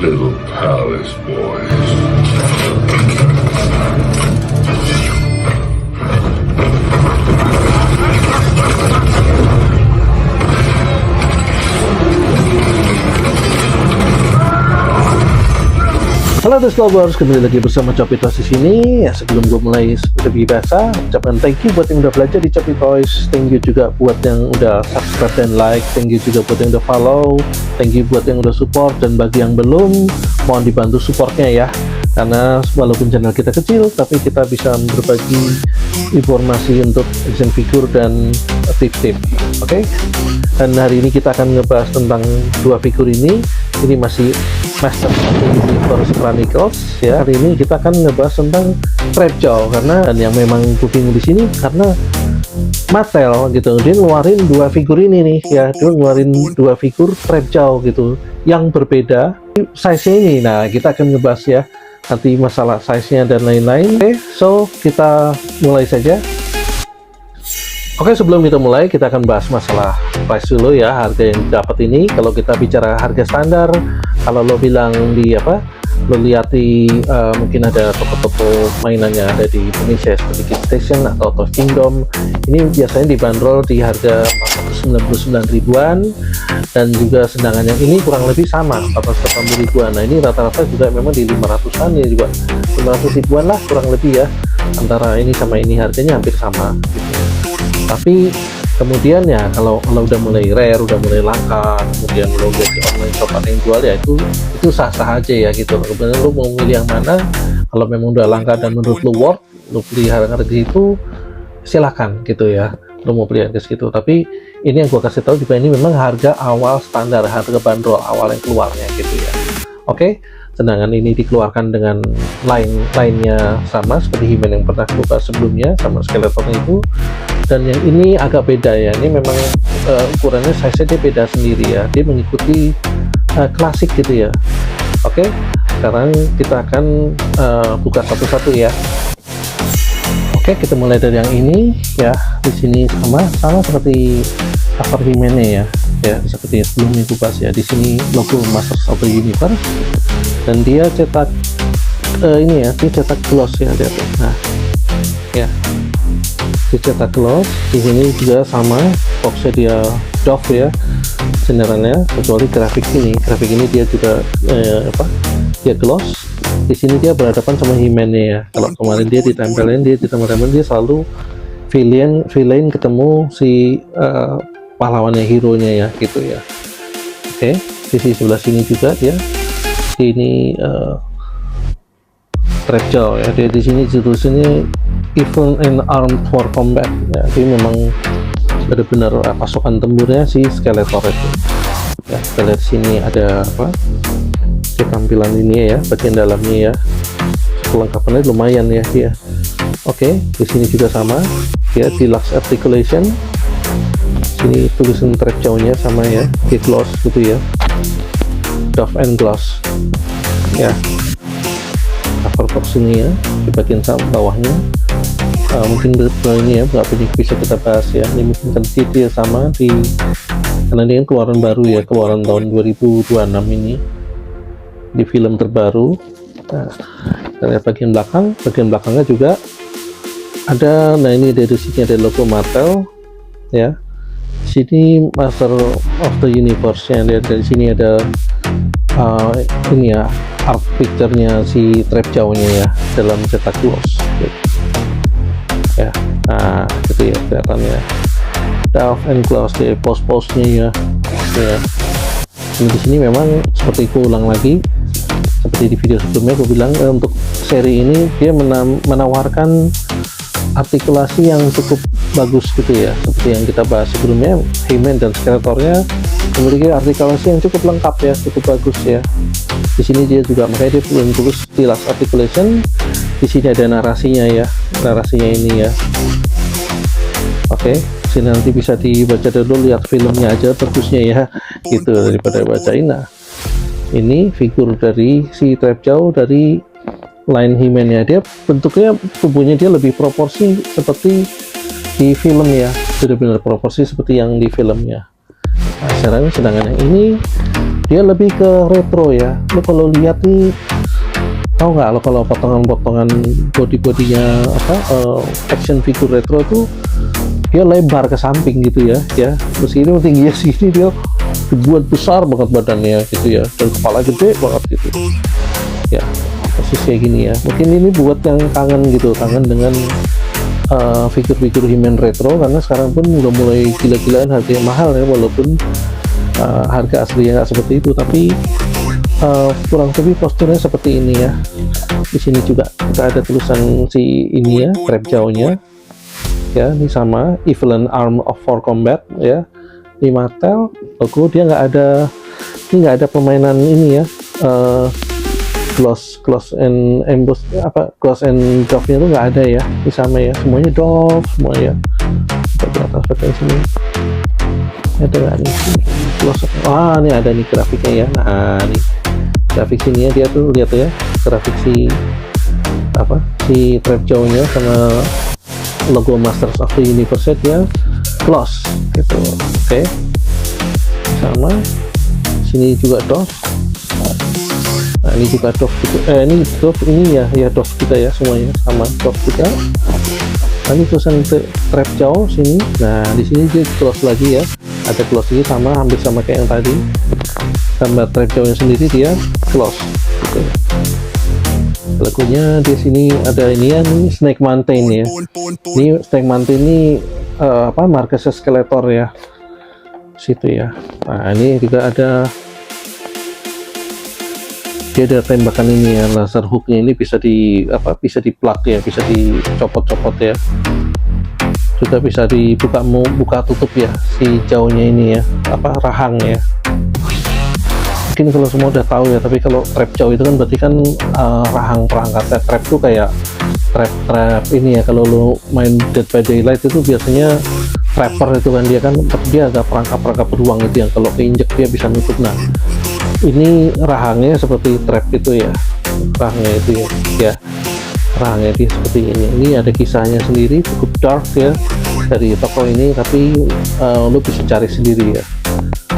little palace boys. Halo Disclovers, kembali lagi bersama Choppy Toys di sini. Ya, sebelum gue mulai seperti biasa, ucapkan thank you buat yang udah belajar di Choppy Toys. Thank you juga buat yang udah subscribe dan like. Thank you juga buat yang udah follow. Thank you buat yang udah support, dan bagi yang belum, mohon dibantu supportnya ya. Karena walaupun channel kita kecil, tapi kita bisa berbagi informasi untuk action figure dan tip-tip. Oke? Dan hari ini kita akan ngebahas tentang dua figur ini. Ini masih Master Universe Chronicles ya. Hari ini kita akan ngebahas tentang Trapjaw, karena dan yang memang gue bingung di sini karena Mattel gitu, dia ngeluarin dua figur ini nih ya, dia ngeluarin dua figur Trapjaw gitu yang berbeda size-nya ini. Nah, kita akan ngebahas ya nanti masalah size-nya dan lain-lain. Oke, so kita mulai saja. Oke, sebelum kita mulai, kita akan bahas masalah price dulu ya, harga yang dapat ini. Kalau kita bicara harga standar, kalau lo bilang di apa, lo lihat di mungkin ada toko-toko mainannya ada di Indonesia seperti Kid Station atau Toys Kingdom, ini biasanya dibanderol di harga 499 ribuan, dan juga sedangkan yang ini kurang lebih sama 480 ribuan. Nah, ini rata-rata juga memang di 500-an ya, juga 500 ribuan lah kurang lebih ya, antara ini sama ini harganya hampir sama gitu. Tapi kemudian ya kalau udah mulai rare, udah mulai langka, kemudian lo lihat di online shop ada yang jual ya, itu sah-sah aja ya gitu. Kemudian lo mau milih yang mana, kalau memang udah langka dan menurut lo worth, lo beli harga itu silahkan gitu ya, lo mau beli harga segitu. Tapi ini yang gua kasih tahu juga, ini memang harga awal standar, harga bandrol awal yang keluarnya gitu ya. Oke, sedangkan ini dikeluarkan dengan lainnya sama seperti He-Man yang pernah gue bahas sebelumnya, sama Skeletor itu. Dan yang ini agak beda ya, ini memang ukurannya size-nya dia beda sendiri ya, dia mengikuti klasik gitu ya. Oke, sekarang kita akan buka satu-satu ya. Oke, kita mulai dari yang ini ya. Di sini sama seperti cover He-Man-nya ya, seperti sebelumnya gue bahas ya. Di sini logo Masters of the Universe, dan dia cetak ini ya, dia cetak gloss ya, lihat ya. Nah, ya, dicetak gloss. Di sini juga sama, boxnya dia doff ya cenderannya, kecuali grafik ini dia juga dia gloss. Di sini dia berhadapan sama He-Man-nya ya. Kalau kemarin dia ditempelin, dia selalu villain ketemu si pahlawannya, hero nya ya gitu ya. Oke, sisi sebelah sini juga dia ini Trapjaw ya, dia di sini tulisannya Evil and Armed for Combat ya. Dia memang benar-benar pasukan tempurnya si Skeletor itu ya. Kita lihat sini ada apa, di tampilan ini ya, bagian dalamnya ya, kelengkapannya lumayan ya dia. Oke, di sini juga sama ya, deluxe articulation. Sini tulisan Trapjaw-nya sama ya, di gloss gitu ya, doff and gloss ya. Cover box ini ya, di bagian bawahnya mungkin ini ya nggak bisa kita bahas ya. Ini mungkin dia sama di, karena ini kan keluaran baru ya, keluaran tahun 2026 ini di film terbaru. Nah, kita lihat bagian belakangnya juga ada. Nah, ini dari sini ada logo Mattel ya. Sini Master of the Universe nya, lihat dari sini ada ini ya, art picture-nya si Trapjaw-nya ya, dalam cetak gloss gitu. Ya, nah gitu ya kelihatannya, doff and gloss di pose-nya ya. Ini di sini memang seperti aku ulang lagi, seperti di video sebelumnya aku bilang, untuk seri ini dia menawarkan artikulasi yang cukup bagus gitu ya, seperti yang kita bahas sebelumnya. He-Man dan Skeletornya memiliki artikulasi yang cukup lengkap ya, cukup bagus ya. Di sini dia juga, makanya dia belum tulis deluxe articulation. Di sini ada narasinya ya, narasinya ini ya. Oke, sini nanti bisa dibaca dulu, lihat filmnya aja bagusnya ya gitu, daripada bacain. Nah, ini figur dari si Trapjaw dari line He-Man ya, dia bentuknya, tubuhnya dia lebih proporsi seperti di film ya, benar-benar proporsi seperti yang di filmnya. sedangkan yang ini dia lebih ke retro ya. Lo kalau lihat nih, tahu nggak lo kalau potongan-potongan body-bodinya action figure retro tuh dia lebar ke samping gitu ya. Terus ini tingginya segini, dia dibuat besar banget badannya gitu ya, dan kepala gede banget gitu ya, persis kayak gini ya. Mungkin ini buat yang kangen gitu, kangen dengan figur-figur He-Man retro, karena sekarang pun udah mulai gila-gilaan, harganya mahal ya, walaupun harga aslinya nggak seperti itu, tapi kurang lebih posturnya seperti ini ya. Di sini juga kita ada tulisan si ini ya, trap jaw-nya ya, ini sama equivalent arm of for combat ya. Di Mattel logo dia nggak ada, ini nggak ada permainan ini ya, gloss and emboss gloss and drop-nya tuh nggak ada ya. Ini sama ya, semuanya doff semua ya. Di atas pakai sini ada nggak nih gloss? Ini ada nih grafiknya ya. Nah nih grafik sini ya, dia tuh lihat ya, grafik si trap jaw-nya sama logo Masters of the Universe ya, gloss gitu. Oke. Sama sini juga doff. Nah ini juga doff gitu. Ini doff, ini ya doff kita ya, semuanya sama doff juga. Nah ini tulisan trap jaw sini. Nah di sini dia gloss lagi ya, ada gloss ini sama, hampir sama kayak yang tadi. Tambah trap jaw-nya sendiri dia gloss gitu. Lagunya di sini ada ini ya, nih Snake Mountain ya. Ini Snake Mountain ini Marcus Skeletor ya, situ ya. Nah ini juga ada, dia ada tembakan ini ya, laser hooknya ini bisa bisa di-plug ya, bisa dicopot-copot ya, juga bisa buka tutup ya si jauhnya ini ya, rahang ya. Mungkin kalau semua udah tahu ya, tapi kalau trap jaw itu kan berarti kan rahang perangkatnya. Trap tuh kayak trap ini ya, kalau lo main Dead by Daylight itu biasanya trapper itu kan, dia ada perangkap beruang itu yang kalau keinjek dia bisa nutup. Nah ini rahangnya seperti trap itu ya, rahangnya itu ya, rahangnya dia seperti ini. Ini ada kisahnya sendiri, cukup dark ya dari toko ini, tapi lo bisa cari sendiri ya.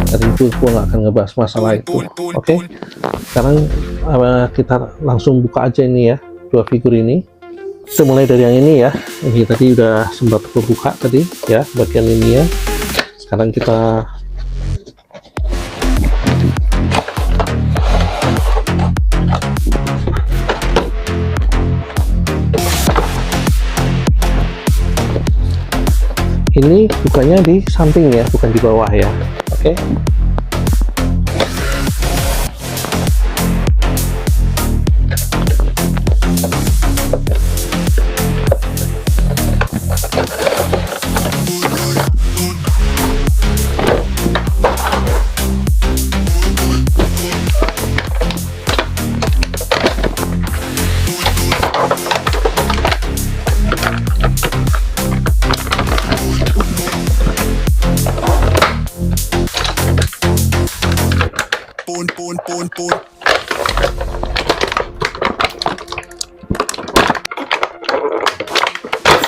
Dan itu gua nggak akan ngebahas masalah itu. Oke. Sekarang kita langsung buka aja ini ya, dua figur ini. Kita mulai dari yang ini ya. Ini tadi udah sempat buka tadi ya, bagian ini ya. Sekarang kita ini bukanya di samping ya, bukan di bawah ya. Oke.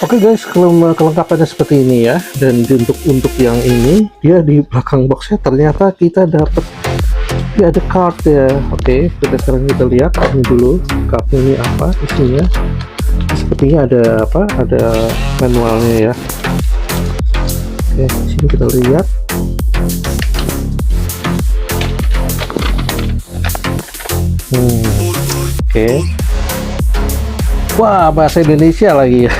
Oke guys, kelengkapannya seperti ini ya. Dan untuk yang ini, dia di belakang boxnya ternyata kita dapat, dia ada card ya. Oke, sekarang kita lihat ini dulu cardnya ini apa isinya. Sepertinya ada ada manualnya ya. Oke, sini kita lihat. Oke. Wah, bahasa Indonesia lagi ya.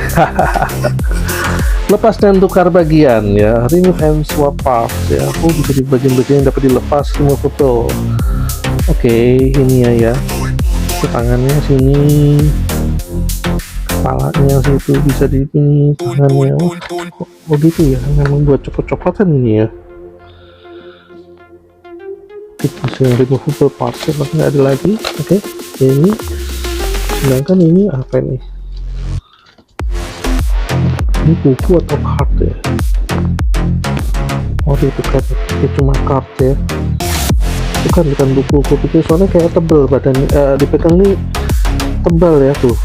Lepas dan tukar bagian ya, remove and swap parts ya. Bisa di bagian-bagian yang dapat dilepas semua foto. Oke, ini ya. Tangannya sini, kepalanya situ bisa di sini, tangannya. Oh gitu ya, memang buat copot-copotan ini ya. Bisa removable parts ya, nggak ada lagi. Oke, ini. Sedangkan ini apa nih? Ini buku atau card ya? Oh dia bukan, dia cuma card ya. Bukan buku. Itu soalnya kayak tebel badan, dipegang nih tebal ya tuh.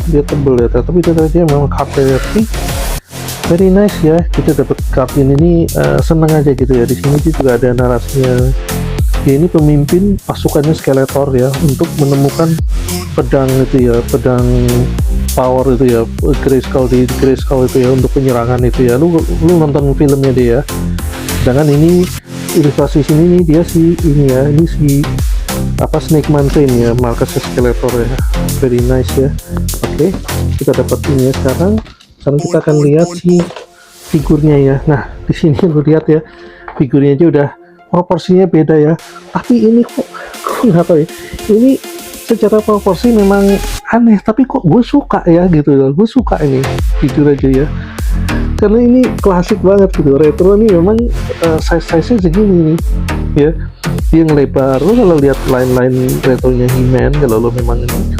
Dia tebel ya, tapi dia memang card ya. Tapi very nice ya, kita dapat kartun ini seneng aja gitu ya. Di sini juga ada narasinya. Dia ini pemimpin pasukannya Skeletor ya, untuk menemukan pedang itu ya, pedang power itu ya, Grayskull di Grayskull itu ya, untuk penyerangan itu ya. Lu nonton filmnya dia ya. Sedangkan ini ilustrasi sini nih, dia si ini ya, ini si apa, Snake Mountain ya, markasnya Skeletor ya, very nice ya. Oke, kita dapat ini ya. Sekarang kita akan lihat si figurnya ya. Nah, di sini lu lihat ya, figurnya aja udah proporsinya beda ya. Tapi ini kok nggak tahu ya, ini secara proporsi memang aneh, tapi kok gue suka ya gitu loh. Gue suka ini, jujur aja ya, karena ini klasik banget gitu. Retro nih memang size-nya segini nih ya, dia yang lebar. Lo kalau lihat line-line retronya He-Man, kalau lo memang ini,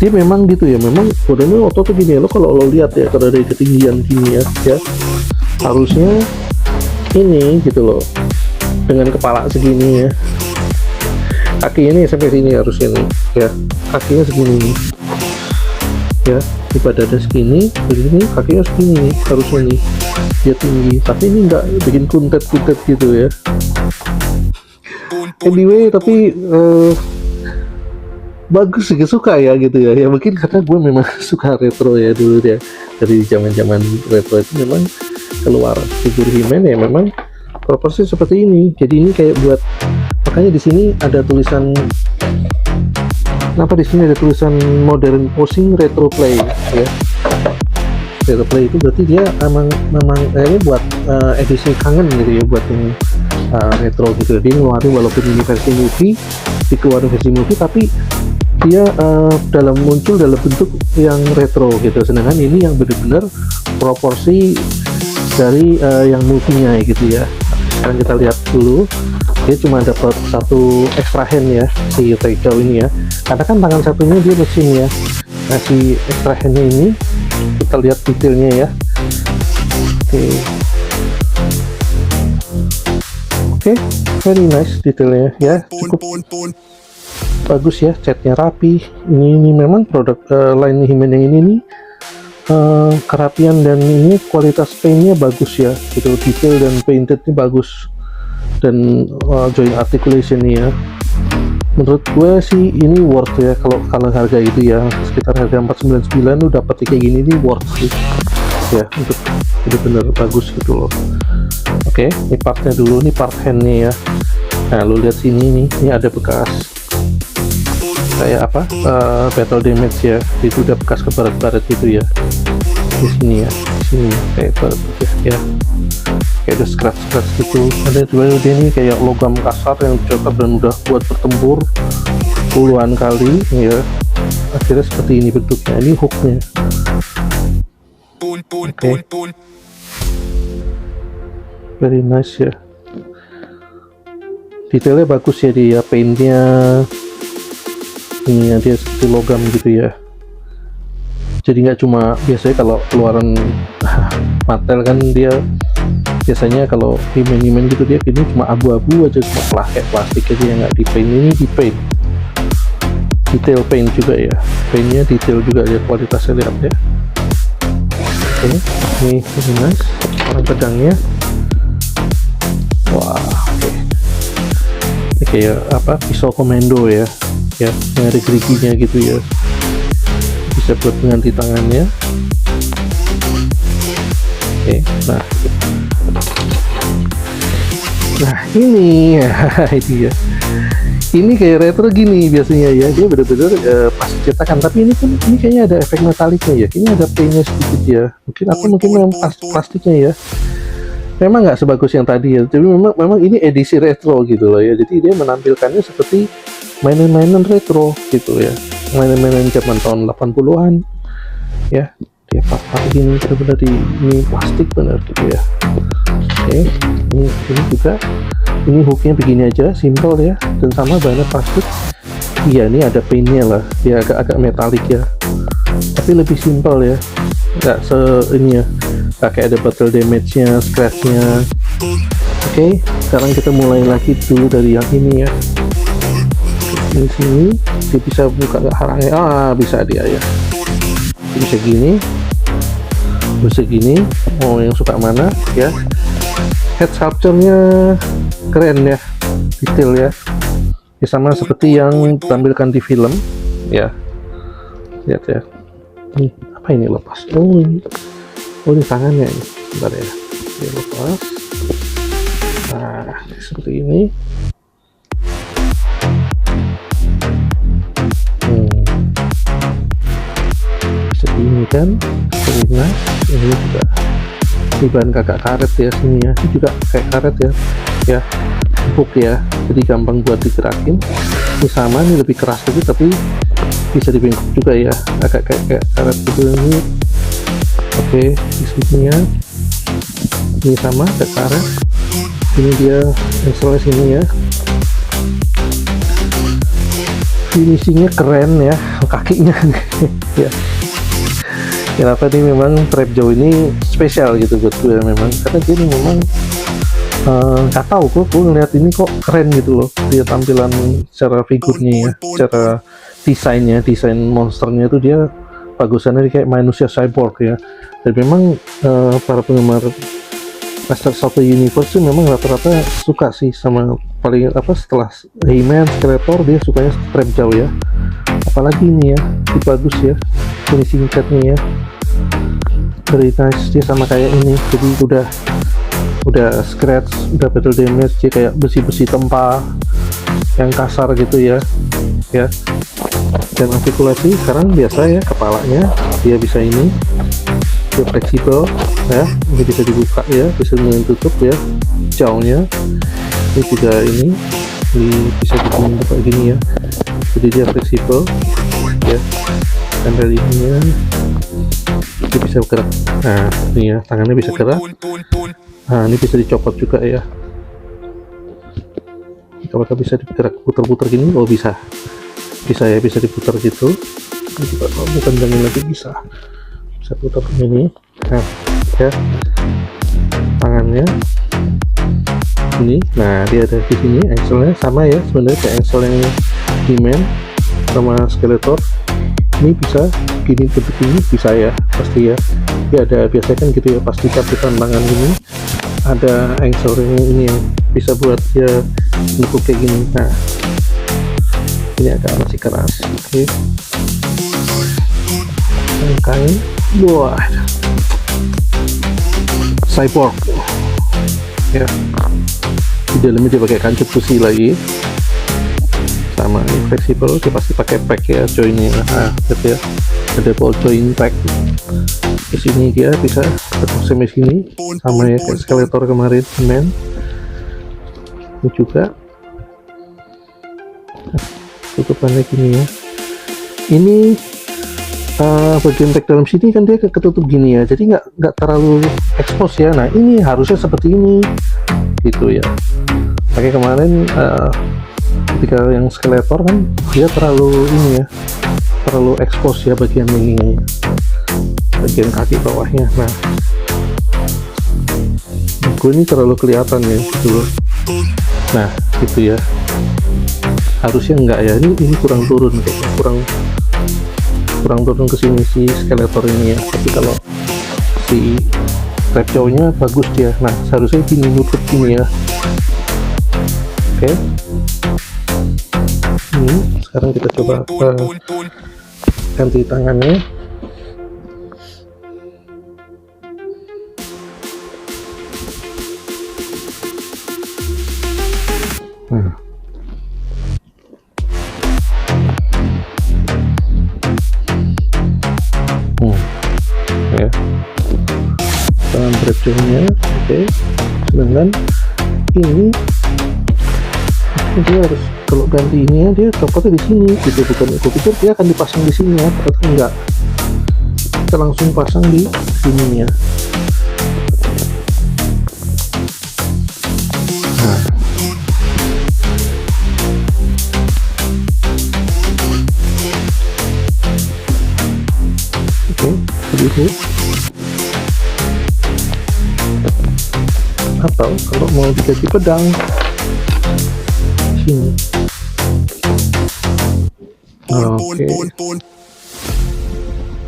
dia memang gitu ya, memang badannya otot tuh gini ya. Lo kalau lo lihat ya, kalau dari ketinggian gini ya, harusnya ini gitu loh, dengan kepala segini ya, kaki ini sampai sini harusnya nih ya, kakinya segini nih ya, di dada segini, begini, kakinya segini nih harusnya nih, dia tinggi. Tapi ini nggak bikin kuntet gitu ya. Anyway, tapi bagus sih, suka ya gitu ya. Ya mungkin karena gue memang suka retro ya dulu ya, dari zaman retro itu memang keluar figur He-Man ya, memang proporsi seperti ini. Jadi ini kayak buat, makanya di sini ada tulisan, kenapa di sini ada tulisan modern posing retro play ya. Retro play itu berarti dia memang kayaknya buat edisi kangen gitu ya, buat yang retro gitu. Dia ngeluarin, walaupun ini versi movie, dikeluarin versi movie, tapi dia muncul dalam bentuk yang retro gitu. Sedangkan ini yang benar-benar proporsi dari yang movie-nya gitu ya. Sekarang kita lihat dulu, dia cuma dapat satu extra hand ya, si Taijou ini ya, karena kan tangan satunya dia mesin ya. Nah, si extra hand ini kita lihat detailnya ya. Oke, very nice detailnya ya, cukup bagus ya, catnya rapi. Ini memang produk line He-Man yang ini nih, kerapian dan ini kualitas paintnya bagus ya gitu, detail dan paintednya bagus, dan joint articulation ya, menurut gue sih ini worth ya. Kalau harga itu ya, sekitar harga 499 lu dapat kayak gini nih, worth sih ya, untuk bener-bener bagus gitu loh. Oke, ini partnya dulu, ini part handnya ya. Nah, lu lihat sini nih, ini ada bekas kayak apa, battle damage ya, itu udah bekas kebaret-baret gitu ya. Di sini ya, di sini kayak baret ya, kayak ada scratch gitu. Ada juga dia ini kayak logam kasar yang cocok dan udah buat bertempur puluhan kali ya. Akhirnya seperti ini bentuknya. Ini hooknya. Okay. Very nice ya, detailnya bagus ya, dia paintnya ini ya, dia seperti logam gitu ya. Jadi nggak cuma, biasanya kalau keluaran Mattel kan dia biasanya kalau He-Man gitu dia ini cuma abu-abu aja, cuma kayak plastik aja yang nggak di paint. Ini di paint, detail paint juga ya, paintnya detail juga ya, kualitasnya lihat ya. Ini nice, orang pedangnya, wah, oke. Ini kayak apa, pisau komando ya, yang ada geriginya gitu ya, bisa buat mengganti tangannya. Oke, nah ini ya, ini ya, ini kayak retro gini biasanya ya, dia bener-bener pas cetakan. Tapi ini kan, ini kayaknya ada efek metaliknya ya, ini ada paintnya sedikit ya, mungkin memang plastiknya ya, memang nggak sebagus yang tadi ya. Tapi memang ini edisi retro gitu loh ya, jadi dia menampilkannya seperti mainan-mainan retro gitu ya, mainan-mainan zaman tahun 80-an ya. Dia part gini benar-benar ini plastik bener gitu ya. Oke, ini juga, ini hooknya begini aja, simple ya, dan sama bahannya plastik. Iya, ini ada paintnya lah, dia agak metalik ya, tapi lebih simple ya, nggak ini ya, nggak kayak ada battle damage-nya, scratch-nya. Oke, sekarang kita mulai lagi dulu dari yang ini ya. Di sini dia bisa buka nggak harangnya, bisa dia ya, dia bisa gini. bisa gini, mau yang suka mana ya. Head sculpture-nya keren ya, detail ya. Ya sama seperti yang ditampilkan di film ya. Lihat ya. Ini apa ini lepas? Oh ini tangannya ini. Bentar ya. Dia lepas. Nah, seperti ini. Bisa ini kan. Nah, ini juga. Ini bahan kakak karet ya sini ya. Ini juga kayak karet ya. Ya, empuk ya. Jadi gampang buat digerakin. Ini sama, ini lebih keras lagi tapi bisa dibengkok juga ya, agak kayak karet gitu ini. Oke, di sini ya. Ini sama kayak karet. Ini dia installnya sini ya. Finishingnya keren ya, kakinya ya. Kenapa ini memang trap jaw ini spesial gitu buat gue memang, karena dia ini memang nggak tahu kok gue ngeliat ini kok keren gitu loh, dia tampilan secara figurnya ya, secara desainnya, desain monsternya itu dia bagusannya kayak manusia cyborg ya. Dan memang para penggemar Masters of the Universe itu memang rata-rata suka sih sama, paling apa setelah He-Man, Skeletor dia sukanya trap jaw ya. Apalagi ini ya, ini bagus ya finishing catnya ya, very nice. Dia sama kayak ini, jadi udah scratch, udah battle damage, dia kayak besi-besi tempa yang kasar gitu ya. Ya, dan artikulasi sekarang biasa ya, kepalanya dia bisa ini, dia fleksibel ya, ini bisa dibuka ya, bisa tutup ya, jauhnya ini juga ini bisa dibuka gini ya, jadi dia fleksibel ya, dan dari ininya dia bisa gerak. Nah ini ya, tangannya bisa gerak. Nah ini bisa dicopot juga ya, apakah bisa digerak putar-putar gini? Oh bisa ya, bisa diputar gitu. Ini juga bukan jangan lagi bisa putar ini. Nah ya, tangannya ini. Nah dia ada di sini, axle-nya sama ya sebenarnya kayak axle yang He-Man sama Skeletor. Ini bisa gini, bentuk ini bisa ya pasti ya. Dia ada biasanya kan gitu ya, pasti capitan tangan ini ada axle ini yang bisa buat dia bentuk kayak gini. Nah ini agak masih keras. Oke, kain, wah, cyborg ya, di dalamnya dia pakai kancet besi lagi, sama ini fleksibel, dia pasti pakai pack ya joinnya. Nah gitu ya, ada ball join pack di sini, dia bisa tetap sampai sini, sama ya kayak Skeletor kemarin, Man ini juga. Tutupannya gini ya, ini bagian tag dalam sini kan dia ketutup gini ya, jadi nggak terlalu expose ya. Nah ini harusnya seperti ini gitu ya. Pakai kemarin ketika yang Skeletor kan dia terlalu ini ya, terlalu expose ya bagian ini, bagian kaki bawahnya. Nah gue ini terlalu kelihatan ya gitu loh. Nah gitu ya, harusnya enggak ya, ini kurang turun kayaknya, kurang turun ke sini si Skeletor ini ya. Tapi kalau si trap jaw-nya bagus dia. Nah seharusnya gini, nutup gini ya. Oke, ini sekarang kita coba ganti tangannya. Nah ya, tangan trap jaw-nya. Oke, sedangkan ini dia harus, kalau ganti ini ya dia copotnya di sini gitu, bukan aku pikir dia akan dipasang di sini ya, ternyata enggak, kita langsung pasang di sini ya. Nah oke, begitu. Atau kalau mau diganti pedang sini. Oke,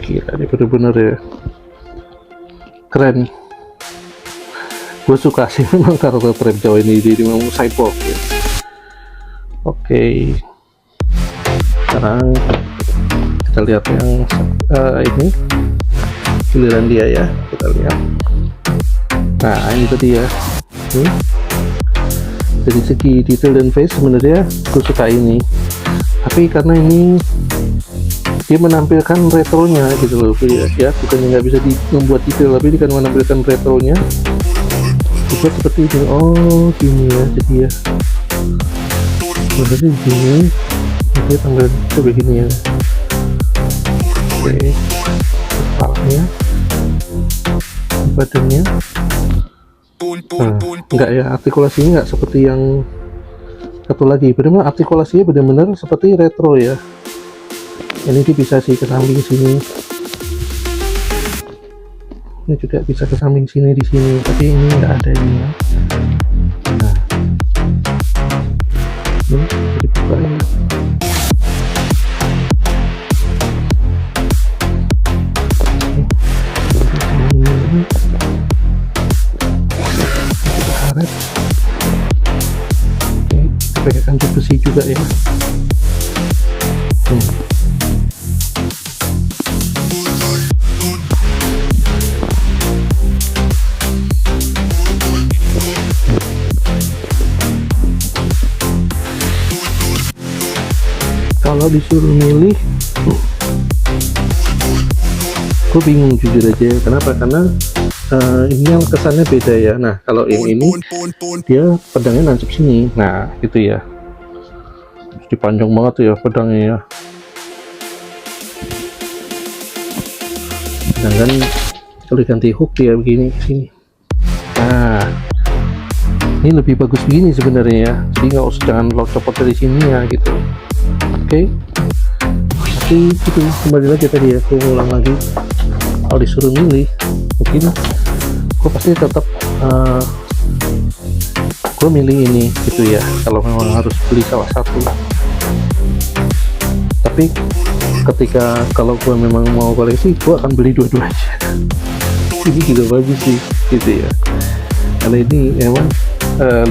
kira ini bener-bener ya keren. Gue suka sih memang karakter Trap Jaw ini, dia memang cyborg ya. Oke, sekarang kita lihat yang ini giliran dia ya, kita lihat. Nah ini tadi ya, dari segi detail dan face sebenarnya gue suka ini, tapi karena ini dia menampilkan retronya gitu loh ya, bukannya nggak bisa membuat detail, tapi dia kan menampilkan retronya dibuat seperti ini. Oh gini ya, jadi ya sebenarnya gini dia tampil seperti gini ya. Oke, kepalanya, badannya. Nah, enggak ya, artikulasinya enggak seperti yang satu lagi, benar-benar artikulasinya benar-benar seperti retro ya. Ini dia bisa sih ke samping sini, ini juga bisa ke samping sini di sini, tapi ini enggak ada ini ya. Nah, ini dibuka ya. Karet. Oke, pakai kancut besi juga ya. Kalau disuruh milih, gue bingung jujur aja. Kenapa? Karena ini yang kesannya beda ya. Nah kalau yang ini dia pedangnya nancep sini, nah gitu ya, jadi panjang banget ya pedangnya ya. Sedangkan kalau diganti hook dia begini sini. Nah ini lebih bagus begini sebenarnya ya, jadi nggak usah, jangan lo copot dari sini ya gitu. Oke, tapi itu kembali lagi tadi ya, aku ulang lagi, kalau disuruh milih mungkin gue pasti tetap gue milih ini gitu ya, kalau memang harus beli salah satu. Tapi ketika kalau gue memang mau koleksi, gue akan beli dua-duanya. Ini juga bagus sih gitu ya, karena ini emang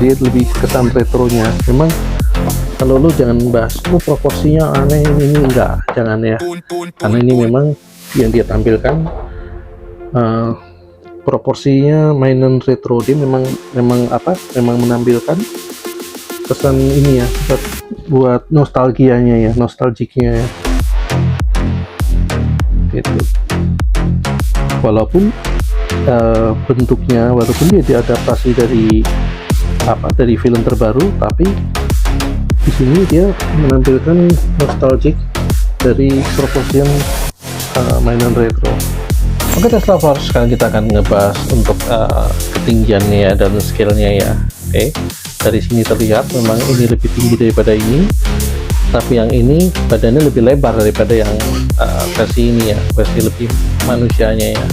lihat lebih kesan retronya. Memang kalau lu jangan bahas proporsinya aneh ini enggak, jangan ya, karena ini memang yang dia tampilkan proporsinya mainan retro, dia memang menampilkan kesan ini ya, buat nostalgianya ya, nostalgiknya ya gitu. Walaupun bentuknya, walaupun dia diadaptasi dari film terbaru, tapi di sini dia menampilkan nostalgic dari proporsi mainan retro. Oke Tesla Lovers, sekarang kita akan ngebahas untuk ketinggiannya dan scale-nya ya. Oke, dari sini terlihat memang ini lebih tinggi daripada ini, tapi yang ini badannya lebih lebar daripada yang versi ini ya, versi lebih manusianya ya.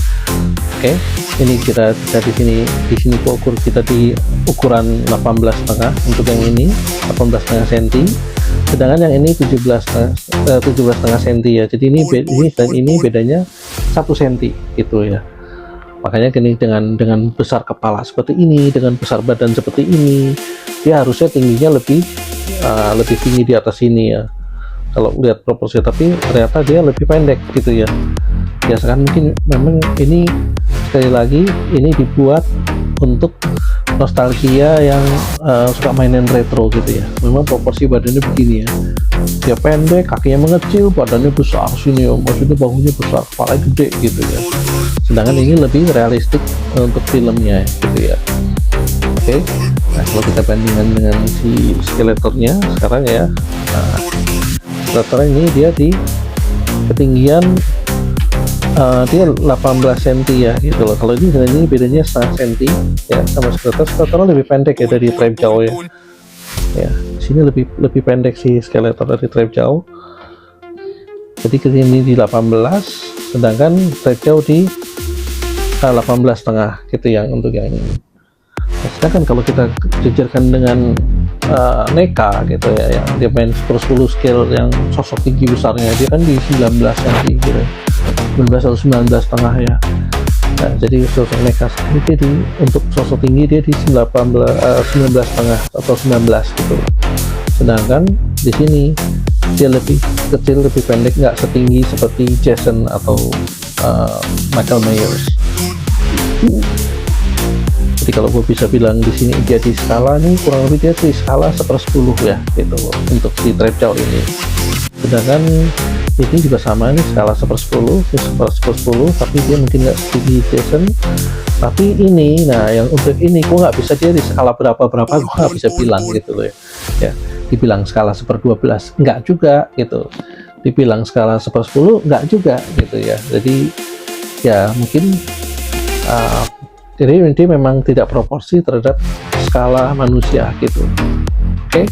Oke, ini kita di sini ukur kita di ukuran 18,5 untuk yang ini 18,5 cm, sedangkan yang ini 17,5 cm ya. Jadi ini dan ini bedanya 1 cm gitu ya. Makanya gini, dengan besar kepala seperti ini, dengan besar badan seperti ini, dia harusnya tingginya lebih tinggi di atas ini ya, kalau lihat proporsi, tapi ternyata dia lebih pendek gitu ya. Biasakan mungkin memang ini, sekali lagi ini dibuat untuk nostalgia yang suka mainin retro gitu ya. Memang proporsi badannya begini ya, dia pendek, kakinya mengecil, badannya besar sini ya, maksudnya bahunya besar, kepalanya gede gitu ya. Sedangkan ini lebih realistik untuk filmnya gitu ya. Oke, nah kalau kita bandingkan dengan si Skeletornya sekarang ya, Skeletor ini dia di ketinggian dia 18 cm ya gitu loh. Kalau ini dengan ini bedanya setengah cm ya sama Skeletor. Skeletor lebih pendek ya dari Trap Jaw ya. Ya, sini lebih pendek si Skeletor dari Trap Jaw. Jadi ini di 18, sedangkan Trap Jaw di 18,5 gitu yang untuk yang ini. Nah, sedangkan kalau kita jajarkan dengan Neka gitu ya, yang dia main Super 10 scale yang sosok tinggi besarnya, dia kan di 19 cm gitu, 19 atau 19,5 ya. Nah, jadi sosok Mecha ini dia untuk sosok tinggi dia di 19,5 atau 19 gitu. Sedangkan di sini dia lebih kecil, lebih pendek, nggak setinggi seperti Jason atau Michael Myers. Jadi kalau gue bisa bilang di sini dia di skala nih kurang lebih dia di skala 1/10 ya gitu untuk si Trapjaw ini. Sedangkan ini juga sama nih skala 1/10, tapi dia mungkin nggak setinggi Jason. Tapi ini, nah yang untuk ini gue nggak bisa dia di skala berapa gue nggak bisa bilang gitu loh ya. Dibilang skala 1/12 nggak juga gitu, dibilang skala 1/10 nggak juga gitu ya. Jadi ya mungkin jadi ini memang tidak proporsi terhadap skala manusia gitu. Oke.